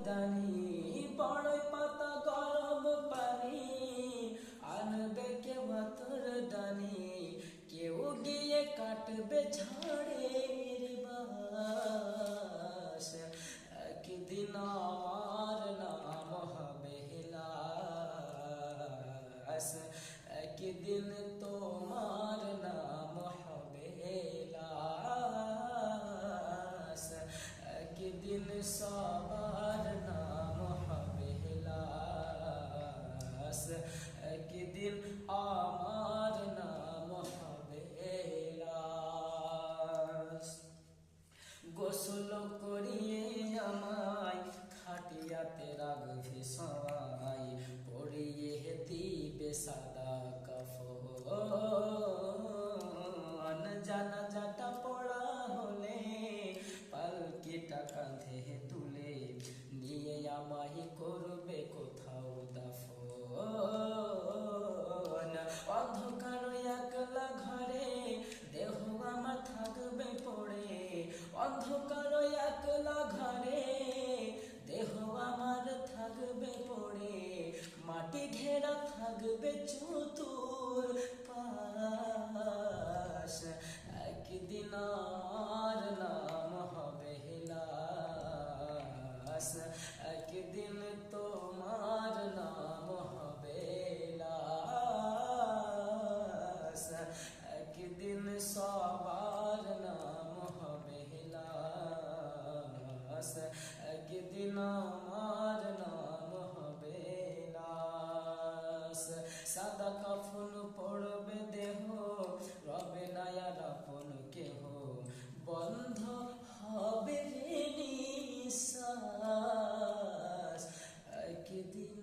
দানি বড়ই পাতা গরম পানি আনবে কে বাতর দানি কেউ গিয়ে কাটবে ঝাড়ের বাস একদিন আমার নাম হবে লাশ একদিন তোমার নাম হবে লাশ একদিন সবার নাম হবে লাশ একদিন আমার নাম হবে লাশ গোসল করিয়ে আমায় খাটিয়াতে রাখবে সবাই পরিয়ে দিবে সাদা কাফন জানাজাটা পড়া হলে পালকিটা কাঁধে তুলে নিয়ে আমায় করবে কোথাও দাফন অন্ধকার একলা ঘরে দেহ আমার থাকবে পড়ে অন্ধকার একলা ঘরে দেহ আমার থাকবে পড়ে মাটি ঘেরা থাকবে চতুর পাশ একদিন আর নাম হবে লাশ একদিন তোমার নাম হবে লাশ একদিন সবার নাম হবে লাশ একদিন আমার নাম হবে লাশ সাদা কাফন পড়বে দেহ রবে নায়ার আপন কেহ বন্ধ হবে নিঃশ্বাস একদিন